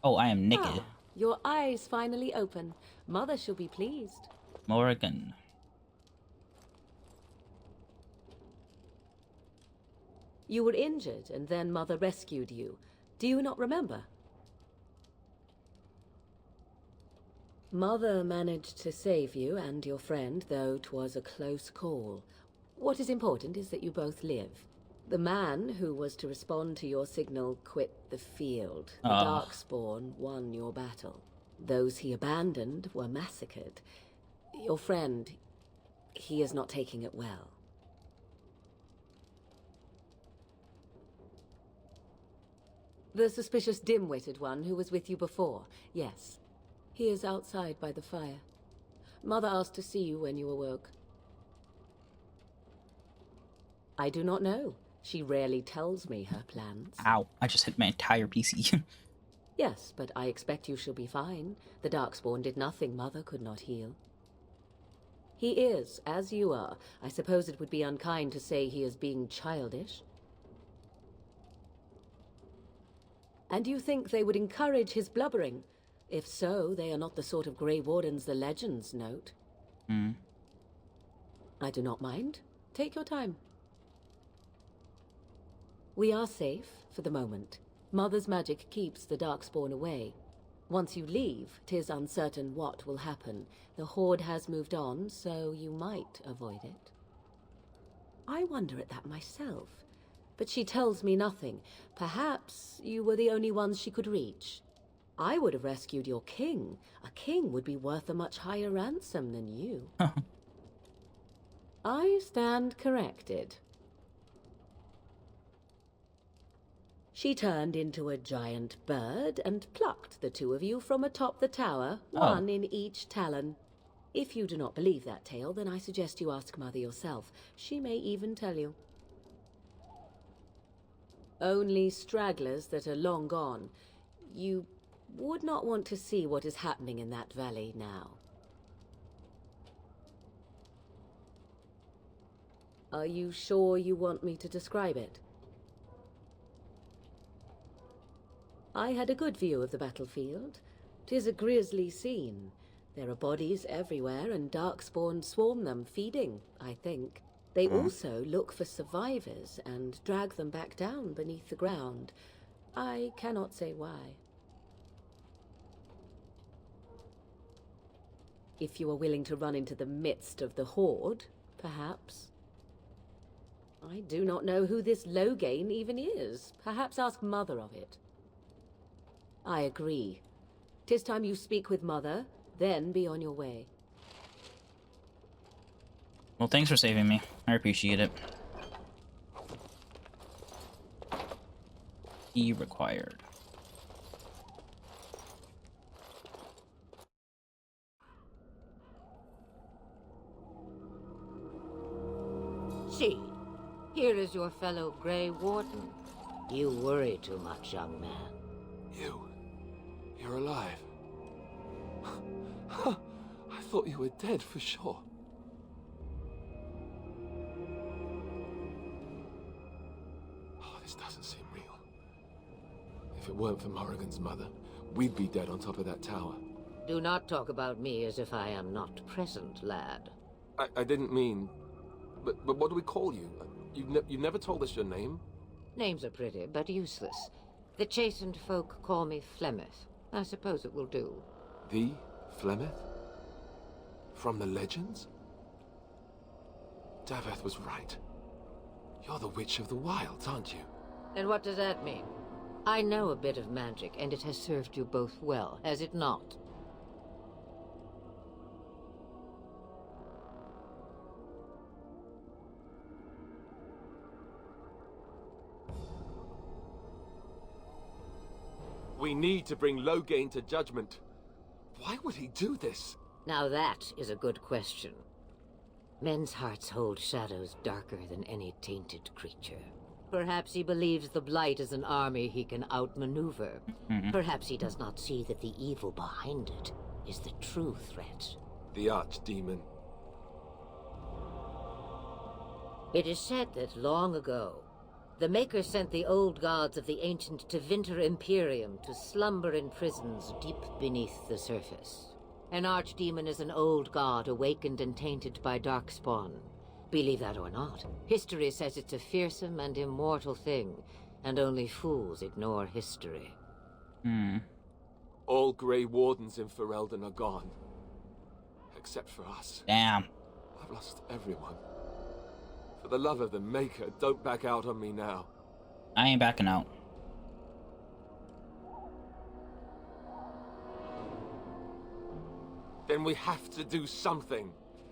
Oh, I am naked. Ah, your eyes finally open. Mother shall be pleased. Morrigan. You were injured, and then Mother rescued you. Do you not remember? Mother managed to save you and your friend, though 'twas a close call. What is important is that you both live. The man who was to respond to your signal quit the field. The Oh, Darkspawn won your battle. Those he abandoned were massacred. Your friend, he is not taking it well. The suspicious dim-witted one who was with you before, yes. He is outside by the fire. Mother asked to see you when you awoke. I do not know. She rarely tells me her plans. ow. I just hit my entire PC. Yes, but I expect you shall be fine. The Darkspawn did nothing Mother could not heal. He is, as you are. I suppose it would be unkind to say he is being childish. And you think they would encourage his blubbering? If so, they are not the sort of Grey Wardens the legends note. I do not mind. Take your time. We are safe, for the moment. Mother's magic keeps the Darkspawn away. Once you leave, 'tis uncertain what will happen. The Horde has moved on, so you might avoid it. I wonder at that myself. But she tells me nothing. Perhaps you were the only ones she could reach. I would have rescued your king. A king would be worth a much higher ransom than you. I stand corrected. She turned into a giant bird and plucked the two of you from atop the tower, one in each talon. If you do not believe that tale, then I suggest you ask Mother yourself. She may even tell you. Only stragglers that are long gone. You would not want to see what is happening in that valley now. Are you sure you want me to describe it? I had a good view of the battlefield. 'Tis a grisly scene. There are bodies everywhere, and Darkspawn swarm them, feeding, I think. They also look for survivors and drag them back down beneath the ground. I cannot say why. If you are willing to run into the midst of the Horde, perhaps. I do not know who this Loghain even is. Perhaps ask Mother of it. I agree. 'Tis time you speak with Mother, then be on your way. Well, thanks for saving me. I appreciate it. Key required. See, here is your fellow Grey Warden. You worry too much, young man. You're alive. I thought you were dead for sure. Oh, this doesn't seem real. If it weren't for Morrigan's mother, we'd be dead on top of that tower. Do not talk about me as if I am not present, lad. I didn't mean... But what do we call you? You never told us your name? Names are pretty, but useless. The chastened folk call me Flemeth. I suppose it will do. The Flemeth? From the legends? Daveth was right. You're the Witch of the Wilds, aren't you? And what does that mean? I know a bit of magic, and it has served you both well, has it not? We need to bring Loghain to judgment. Why would he do this? Now that is a good question. Men's hearts hold shadows darker than any tainted creature. Perhaps he believes the Blight is an army he can outmaneuver. Perhaps he does not see that the evil behind it is the true threat. The Archdemon. It is said that long ago, The Maker sent the old gods of the ancient Tevinter Imperium to slumber in prisons deep beneath the surface. An archdemon is an old god awakened and tainted by darkspawn. Believe that or not, history says it's a fearsome and immortal thing, and only fools ignore history. All Grey Wardens in Ferelden are gone. Except for us. Damn. I've lost everyone. For the love of the Maker, don't back out on me now. I ain't backing out. Then we have to do something.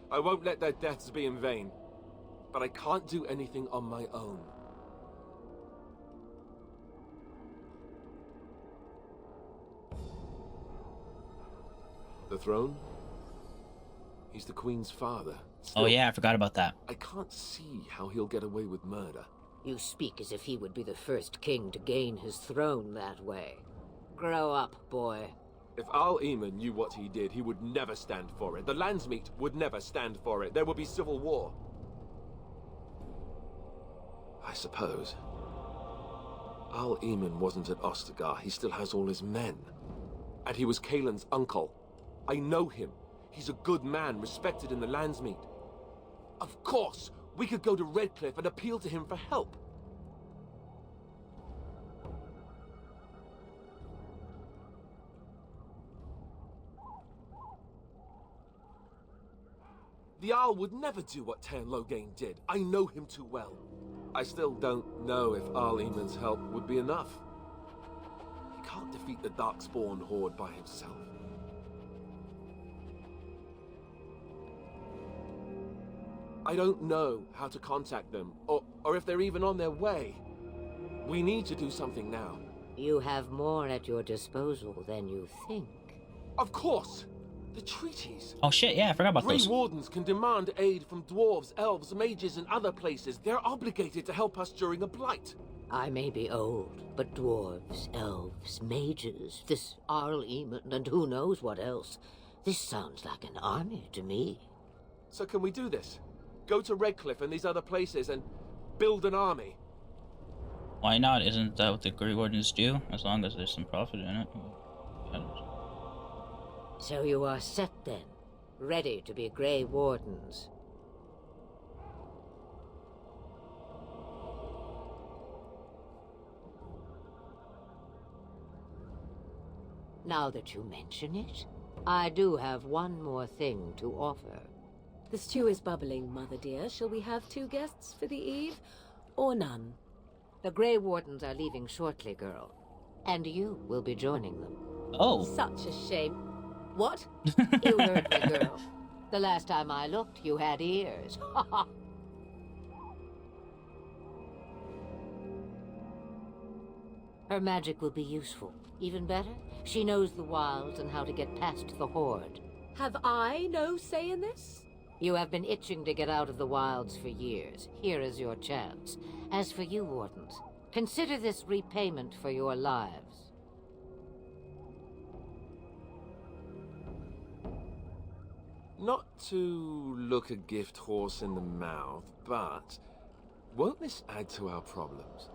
I won't let their deaths be in vain. But I can't do anything on my own. The throne? He's the Queen's father. Still, Oh yeah, I forgot about that. I can't see how he'll get away with murder. You speak as if he would be the first king to gain his throne that way. Grow up, boy. If Al-Eamon knew what he did, he would never stand for it. The Landsmeet would never stand for it. There would be civil war. I suppose. Al-Eamon wasn't at Ostagar. He still has all his men. And he was Kaelin's uncle. I know him. He's a good man, respected in the Landsmeet. Of course, we could go to Redcliffe and appeal to him for help. The Arl would never do what Tairn Loghain did. I know him too well. I still don't know if Al-Eamon's help would be enough. He can't defeat the Darkspawn Horde by himself. I don't know how to contact them, or if they're even on their way. We need to do something now. You have more at your disposal than you think. Of course! The treaties! Oh shit, yeah, I forgot about Grey those. Wardens can demand aid from dwarves, elves, mages, and other places. They're obligated to help us during a blight. I may be old, but dwarves, elves, mages, this Arl-Eamon, and who knows what else. This sounds like an army to me. So can we do this? Go to Redcliffe and these other places and build an army? Why not? Isn't that what the Grey Wardens do? As long as there's some profit in it. So you are set then, ready to be Grey Wardens. Now that you mention it, I do have one more thing to offer. The stew is bubbling, Mother dear. Shall we have 2 guests for the eve, or none? The Grey Wardens are leaving shortly, girl. And you will be joining them. Oh. Such a shame. What? You heard me, girl. The last time I looked, you had ears. Her magic will be useful. Even better, she knows the wilds and how to get past the Horde. Have I no say in this? You have been itching to get out of the wilds for years. Here is your chance. As for you, Wardens, consider this repayment for your lives. Not to look a gift horse in the mouth, but won't this add to our problems?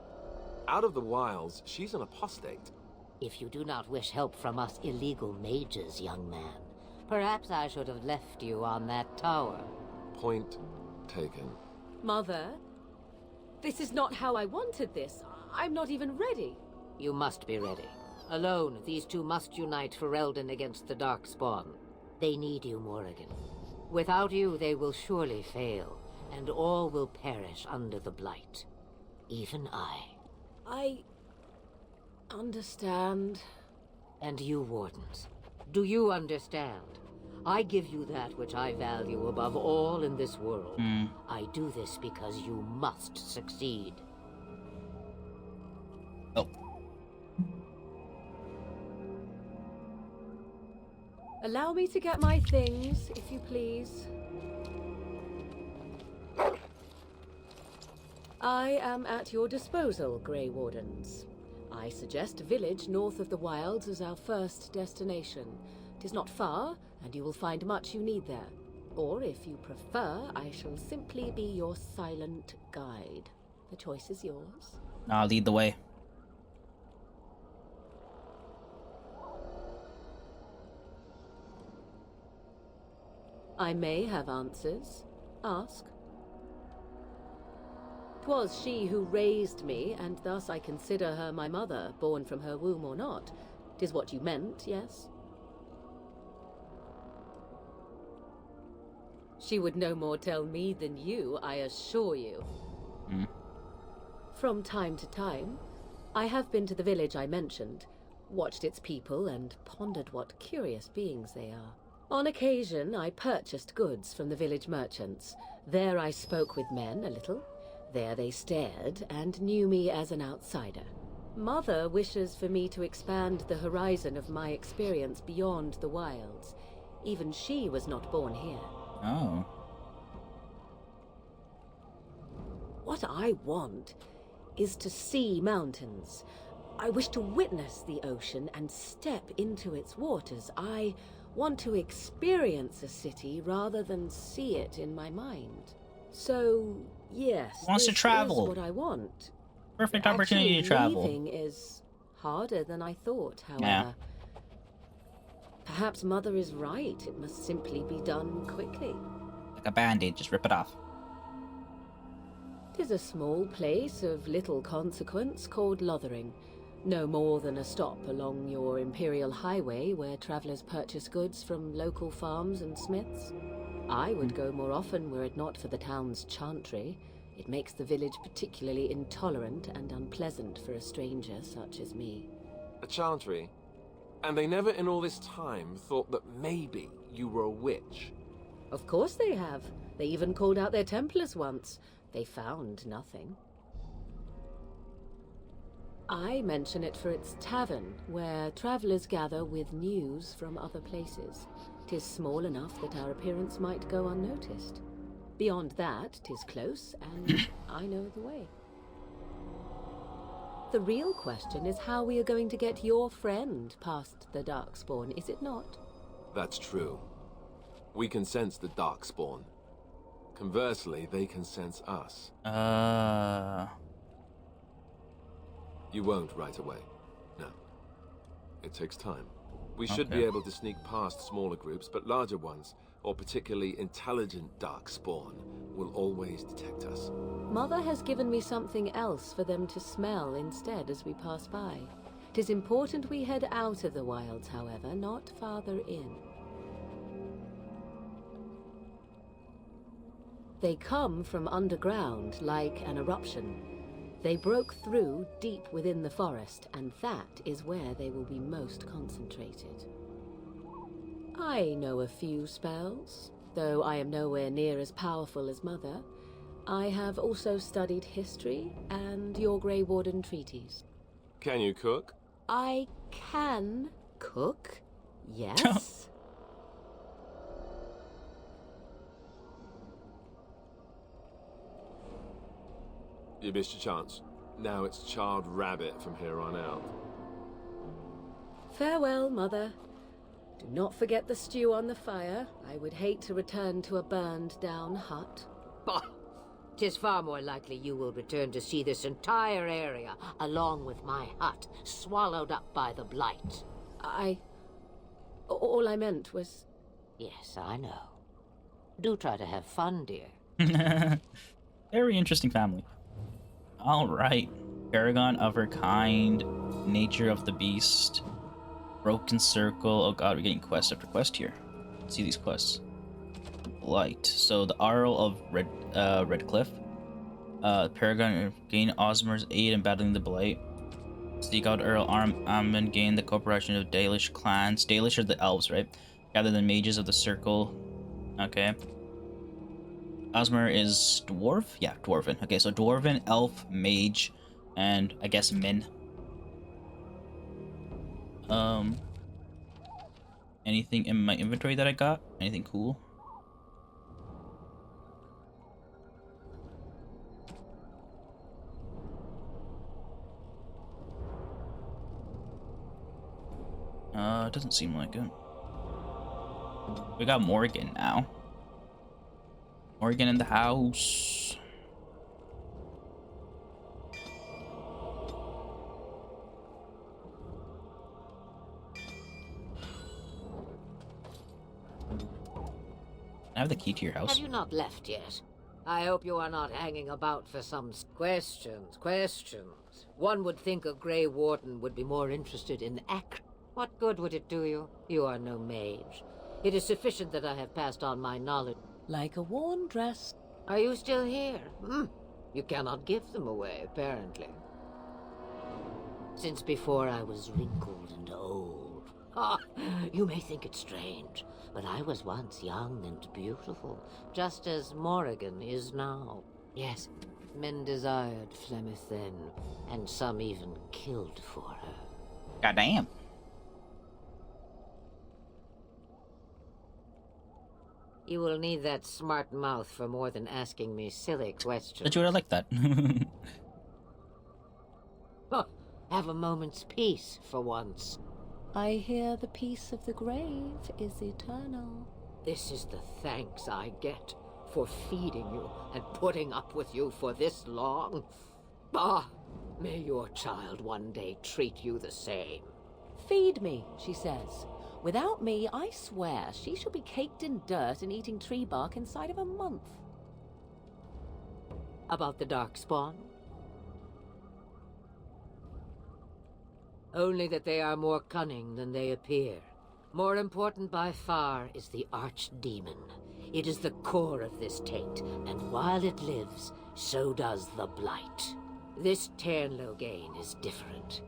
Out of the wilds, she's an apostate. If you do not wish help from us illegal mages, young man, perhaps I should have left you on that tower. Point taken. Mother, this is not how I wanted this. I'm not even ready. You must be ready. Alone, these two must unite Ferelden against the Darkspawn. They need you, Morrigan. Without you, they will surely fail, and all will perish under the Blight. Even I. I understand. And you, Wardens. Do you understand? I give you that which I value above all in this world. I do this because you must succeed. Oh. Allow me to get my things, if you please. I am at your disposal, Grey Wardens. I suggest a village north of the wilds as our first destination. It is not far, and you will find much you need there. Or, if you prefer, I shall simply be your silent guide. The choice is yours. I'll lead the way. I may have answers. Ask. 'Twas she who raised me, and thus I consider her my mother, born from her womb or not. 'Tis what you meant, yes? She would no more tell me than you, I assure you. From time to time, I have been to the village I mentioned, watched its people, and pondered what curious beings they are. On occasion, I purchased goods from the village merchants. There I spoke with men a little. There they stared and knew me as an outsider. Mother wishes for me to expand the horizon of my experience beyond the wilds. Even she was not born here. Oh. What I want is to see mountains. I wish to witness the ocean and step into its waters. I want to experience a city rather than see it in my mind. So, yes, Wants to this travel. is what I want. Perfect opportunity to travel. Leaving is harder than I thought, however. Yeah. Perhaps Mother is right. It must simply be done quickly. Like a band-aid, just rip it off. 'Tis a small place of little consequence called Lothering. No more than a stop along your imperial highway where travelers purchase goods from local farms and smiths. I would go more often were it not for the town's chantry. It makes the village particularly intolerant and unpleasant for a stranger such as me. A chantry? And they never in all this time thought that maybe you were a witch? Of course they have. They even called out their Templars once. They found nothing. I mention it for its tavern, where travelers gather with news from other places. 'Tis small enough that our appearance might go unnoticed. Beyond that, 'tis close, and I know the way. The real question is how we are going to get your friend past the Darkspawn, is it not? That's true. We can sense the Darkspawn. Conversely, they can sense us. You won't right away. No. It takes time. We should be able to sneak past smaller groups, but larger ones, or particularly intelligent Darkspawn, will always detect us. Mother has given me something else for them to smell instead as we pass by. 'Tis important we head out of the wilds, however, not farther in. They come from underground, like an eruption. They broke through deep within the forest, and that is where they will be most concentrated. I know a few spells, though I am nowhere near as powerful as Mother. I have also studied history and your Grey Warden treaties. Can you cook? I can cook, yes. You missed your chance. Now it's charred rabbit from here on out. Farewell, Mother. Do not forget the stew on the fire. I would hate to return to a burned-down hut. Bah! 'Tis far more likely you will return to see this entire area, along with my hut, swallowed up by the Blight. All I meant was... Yes, I know. Do try to have fun, dear. Very interesting family. Alright. Paragon of her kind. Nature of the beast. Broken circle. Oh god, we're getting quest after quest here. Let's see these quests. Blight. So the Arl of Redcliffe. Paragon gain Osmer's aid in battling the Blight. Seek out Earl Amon, gain the cooperation of Dalish clans. Dalish are the elves, right? Gather the mages of the circle. Okay. Osmer is dwarf? Yeah, dwarven. Okay, so dwarven, elf, mage, and I guess min. Anything in my inventory that I got? Anything cool? It doesn't seem like it. We got Morgan now. Morgan in the house. I have the key to your house. Have you not left yet? I hope you are not hanging about for some questions. One would think a Grey Warden would be more interested in act. What good would it do you? You are no mage. It is sufficient that I have passed on my knowledge. Like a worn dress. Are you still here? You cannot give them away, apparently. Since before I was wrinkled and old. You may think it strange, but I was once young and beautiful, just as Morrigan is now. Yes, men desired Flemeth then, and some even killed for her. Goddamn. You will need that smart mouth for more than asking me silly questions. But you would have liked that. Have a moment's peace for once. I hear the peace of the grave is eternal. This is the thanks I get for feeding you and putting up with you for this long. May your child one day treat you the same. Feed me, she says. Without me, I swear, she shall be caked in dirt and eating tree bark inside of a month. About the Darkspawn? Only that they are more cunning than they appear. More important by far is the Archdemon. It is the core of this taint, and while it lives, so does the Blight. This Ternloghain is different.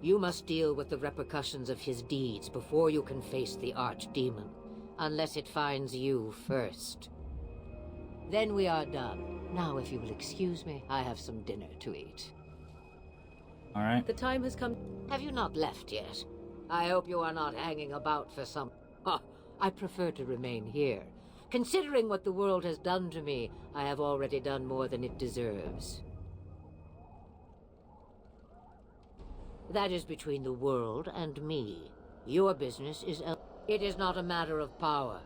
You must deal with the repercussions of his deeds before you can face the Archdemon, unless it finds you first. Then we are done. Now, if you will excuse me, I have some dinner to eat. Alright. The time has come. Have you not left yet? I hope you are not hanging about for some... I prefer to remain here. Considering what the world has done to me, I have already done more than it deserves. That is between the world and me. Your business is... It is not a matter of power.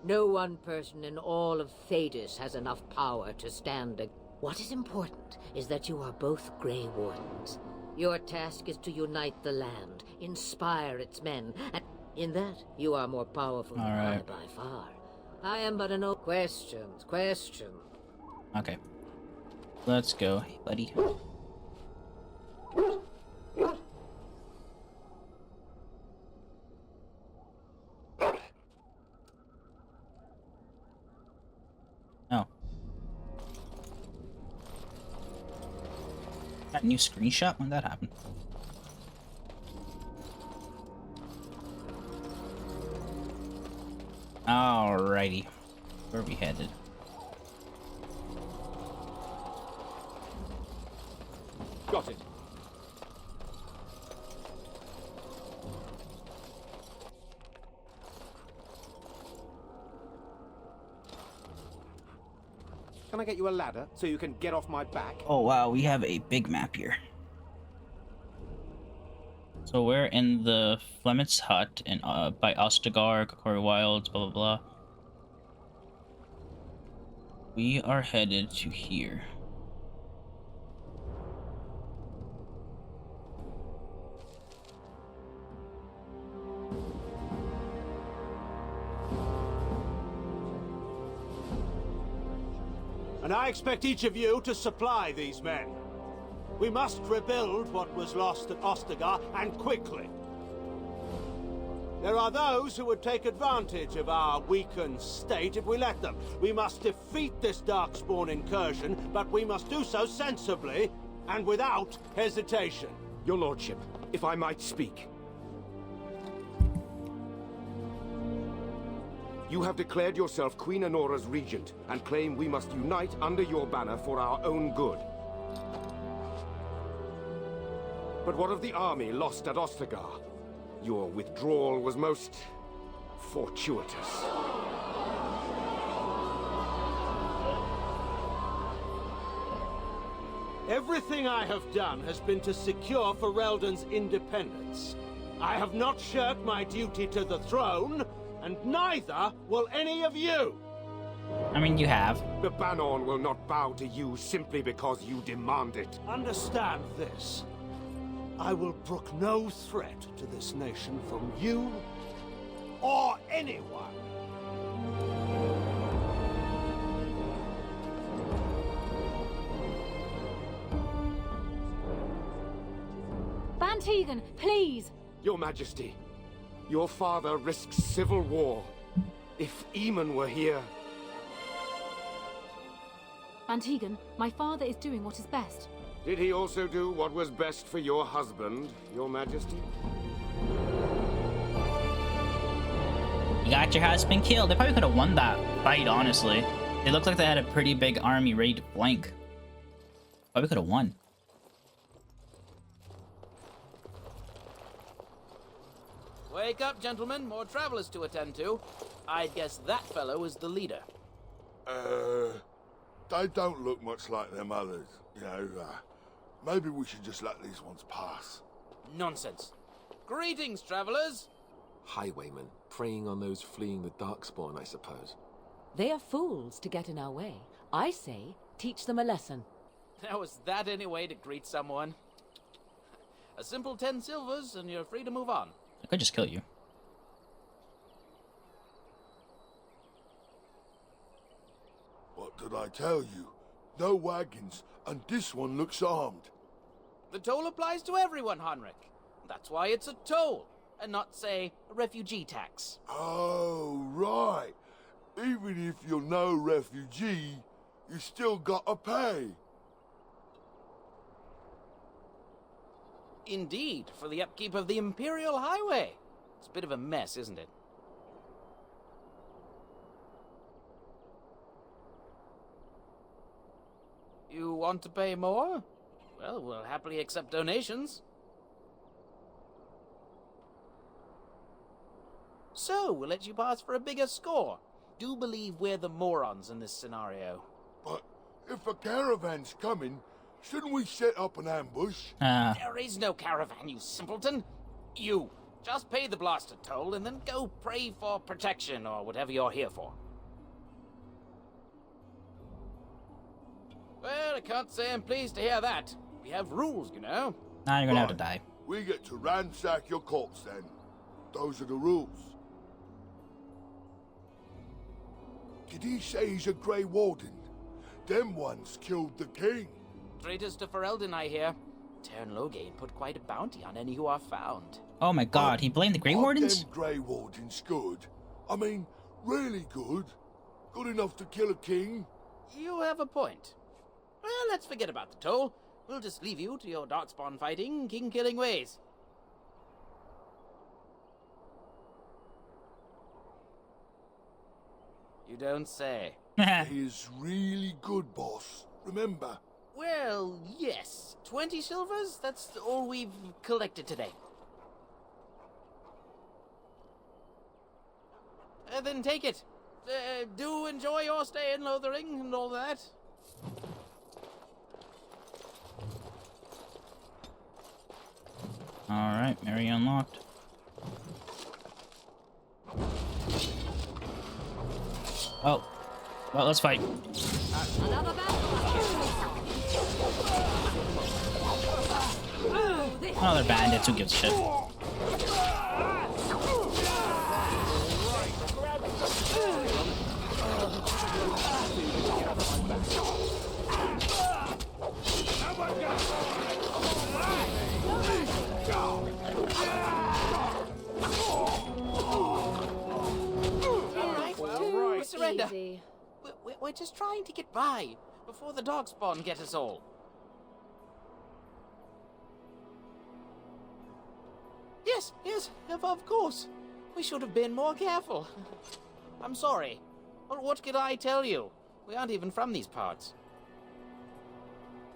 No one person in all of Thedas has enough power to stand... What is important is that you are both Grey Wardens. Your task is to unite the land, inspire its men, and in that, you are more powerful than I by far. I am but an old... Questions. Okay. Let's go. Hey, buddy. Oh. That new screenshot? When did that happen? Alrighty. Where are we headed? Got it. Can I get you a ladder so you can get off my back? Oh wow, we have a big map here. So we're in the Flemeth's hut in by Ostagar, Kokori Wilds, blah blah blah. We are headed to here. And I expect each of you to supply these men. We must rebuild what was lost at Ostagar, and quickly. There are those who would take advantage of our weakened state if we let them. We must defeat this Darkspawn incursion, but we must do so sensibly and without hesitation. Your lordship, if I might speak. You have declared yourself Queen Honora's regent, and claim we must unite under your banner for our own good. But what of the army lost at Ostagar? Your withdrawal was most... fortuitous. Everything I have done has been to secure Ferelden's independence. I have not shirked my duty to the throne, and neither will any of you! I mean, you have. The Banon will not bow to you simply because you demand it. Understand this. I will brook no threat to this nation from you or anyone. Van Tegan, please! Your Majesty, your father risks civil war. If Eamon were here... Van Tegan, my father is doing what is best. Did he also do what was best for your husband, your Majesty? You got your husband killed. They probably could have won that fight, honestly. They looked like they had a pretty big army ready to flank. Probably could have won. Wake up, gentlemen. More travelers to attend to. I'd guess that fellow is the leader. They don't look much like them others. You know, maybe we should just let these ones pass. Nonsense. Greetings, travelers. Highwaymen, preying on those fleeing the Darkspawn, I suppose. They are fools to get in our way. I say, teach them a lesson. Now, is that any way to greet someone? A simple 10 silvers, and you're free to move on. I could just kill you. What did I tell you? No wagons, and this one looks armed. The toll applies to everyone, Henrik. That's why it's a toll, and not, say, a refugee tax. Oh, right. Even if you're no refugee, you still gotta pay. Indeed, for the upkeep of the Imperial Highway. It's a bit of a mess, isn't it? You want to pay more? Well, we'll happily accept donations. So, we'll let you pass for a bigger score. Do believe we're the morons in this scenario. But if a caravan's coming, shouldn't we set up an ambush? There is no caravan, you simpleton. You, just pay the blasted toll and then go pray for protection or whatever you're here for. Well, I can't say I'm pleased to hear that. We have rules, you know. Now you're gonna have to die. We get to ransack your corpse then. Those are the rules. Did he say he's a Grey Warden? Them ones killed the king. Traitors to Ferelden, I hear. Tern Logain put quite a bounty on any who are found. Oh my god, he blamed the Grey Wardens? Them Grey Wardens good? I mean, really good? Good enough to kill a king? You have a point. Well, let's forget about the toll. We'll just leave you to your darkspawn fighting, king-killing ways. You don't say. He is really good, boss. Remember? Well, yes. 20 silvers? That's all we've collected today. Then take it. Do enjoy your stay in Lothering and all that. Alright, area unlocked. Oh. Well, let's fight. Another bandits, who gives a shit? Surrender. We're just trying to get by before the Darkspawn get us all. Yes, of course. We should have been more careful. I'm sorry. Well, what could I tell you? We aren't even from these parts.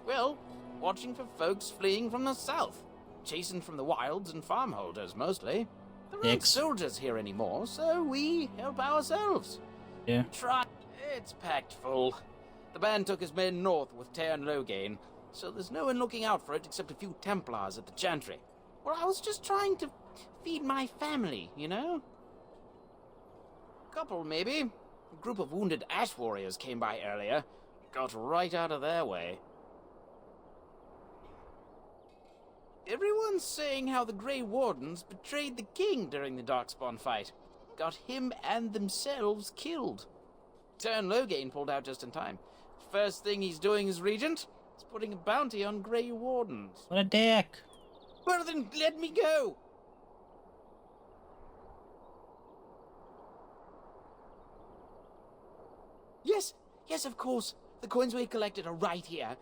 Well, watching for folks fleeing from the south. Chasing from the wilds and farmholders, mostly. There aren't soldiers here anymore, so we help ourselves. Yeah. It's packed full. The band took his men north with Tern Logain, so there's no one looking out for it except a few Templars at the Chantry. Well, I was just trying to feed my family, you know? Couple, maybe. A group of wounded ash warriors came by earlier. Got right out of their way. Everyone's saying how the Grey Wardens betrayed the king during the Darkspawn fight. Got him and themselves killed. Tern Logain pulled out just in time. First thing he's doing as regent is putting a bounty on Grey Wardens. What a dick. Well then, let me go! Yes, of course. The coins we collected are right here.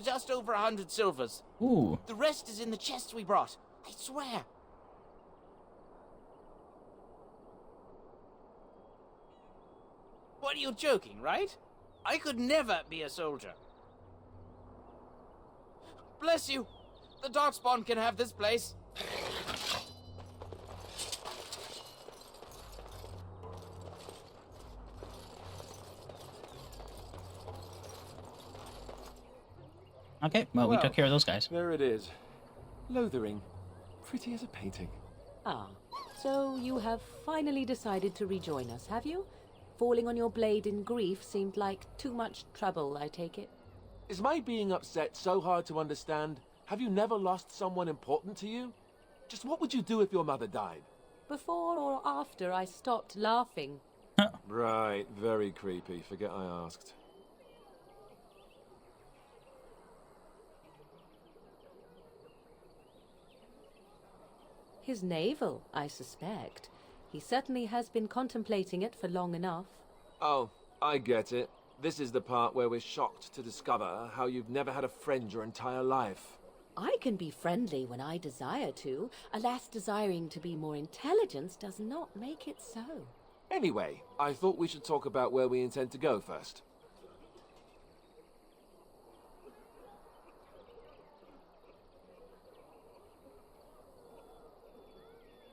Just over 100 silvers. Ooh. The rest is in the chests we brought. I swear. What, are you joking, right? I could never be a soldier. Bless you. The Darkspawn can have this place. Okay, well, we Well, took care of those guys. There it is. Lothering. Pretty as a painting. Ah, so you have finally decided to rejoin us, have you? Falling on your blade in grief seemed like too much trouble, I take it. Is my being upset so hard to understand? Have you never lost someone important to you? Just what would you do if your mother died? Before or after I stopped laughing? Right, very creepy. Forget I asked. His navel, I suspect. He certainly has been contemplating it for long enough. Oh, I get it. This is the part where we're shocked to discover how you've never had a friend your entire life. I can be friendly when I desire to. Alas, desiring to be more intelligent does not make it so. Anyway, I thought we should talk about where we intend to go first.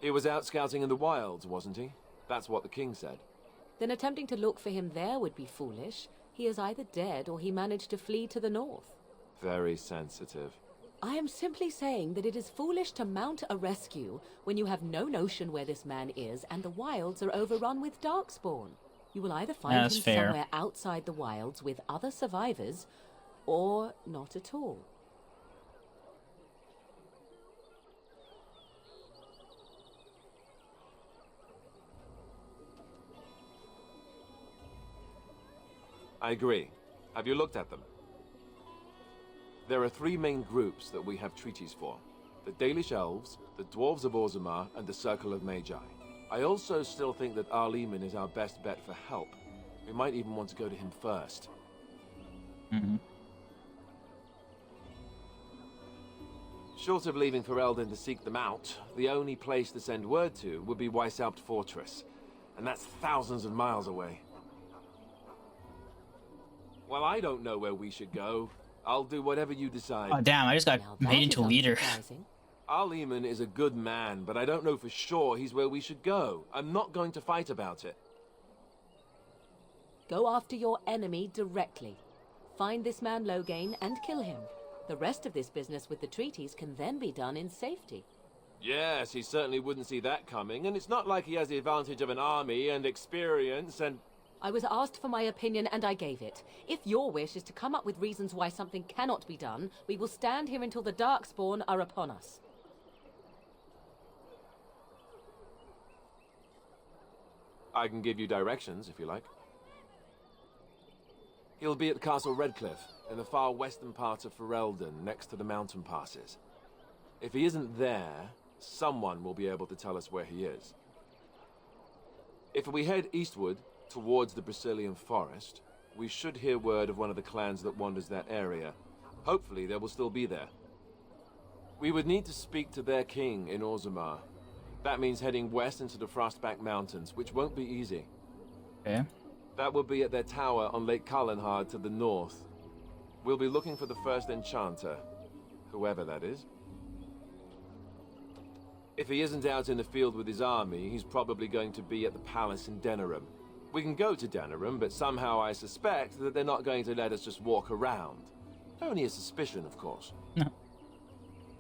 He was out scouting in the wilds, wasn't he? That's what the king said. Then attempting to look for him there would be foolish. He is either dead or he managed to flee to the north. Very sensitive. I am simply saying that it is foolish to mount a rescue when you have no notion where this man is and the wilds are overrun with darkspawn. You will either find him somewhere outside the wilds with other survivors, or not at all. I agree. Have you looked at them? There are three main groups that we have treaties for. The Dalish Elves, the Dwarves of Orzammar, and the Circle of Magi. I also still think that Archdemon is our best bet for help. We might even want to go to him first. Short of leaving Ferelden to seek them out, the only place to send word to would be Weishaupt Fortress. And that's thousands of miles away. Well, I don't know where we should go. I'll do whatever you decide. Oh, damn, I just got made into a leader. Archdemon is a good man, but I don't know for sure he's where we should go. I'm not going to fight about it. Go after your enemy directly. Find this man Loghain and kill him. The rest of this business with the treaties can then be done in safety. Yes, he certainly wouldn't see that coming, and it's not like he has the advantage of an army and experience and... I was asked for my opinion and I gave it. If your wish is to come up with reasons why something cannot be done, we will stand here until the Darkspawn are upon us. I can give you directions, if you like. He'll be at Castle Redcliffe, in the far western part of Ferelden, next to the mountain passes. If he isn't there, someone will be able to tell us where he is. If we head eastward, towards the Brazilian forest, we should hear word of one of the clans that wanders that area. Hopefully they will still be there. We would need to speak to their king in Orzammar. That means heading west into the Frostback Mountains, which won't be easy. Okay. That will be at their tower on Lake Kallenhard to the north. We'll be looking for the first enchanter, whoever that is. If he isn't out in the field with his army, he's probably going to be at the palace in Denerim. We can go to Denerim, but somehow I suspect that they're not going to let us just walk around. Only a suspicion, of course. No.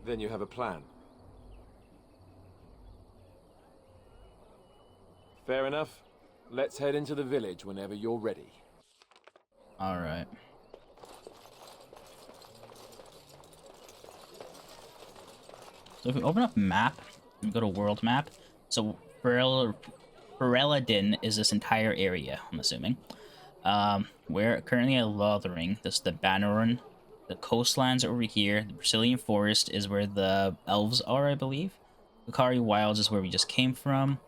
Then you have a plan. Fair enough. Let's head into the village whenever you're ready. Alright. So if we open up map, and go to world map, so Ferelden is this entire area, I'm assuming. We're currently at Lothering. This is the Bannerun The coastlands are over here. The Brazilian forest is where the elves are, I believe. Bukari Wilds is where we just came from.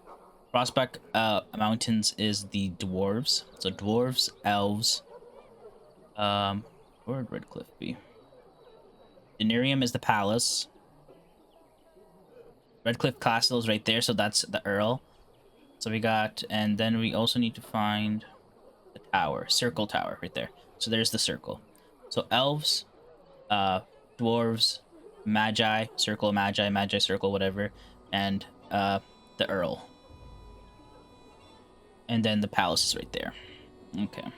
Prospect Mountains is the dwarves. So dwarves, elves. Where would Redcliffe be? Denarium is the palace. Redcliffe Castle is right there, so that's the Earl. So we got, and then we also need to find the tower, Circle Tower, right there. So there's the circle. So elves, dwarves, magi, circle, magi, circle, whatever, and the Earl. And then the palace is right there. Okay.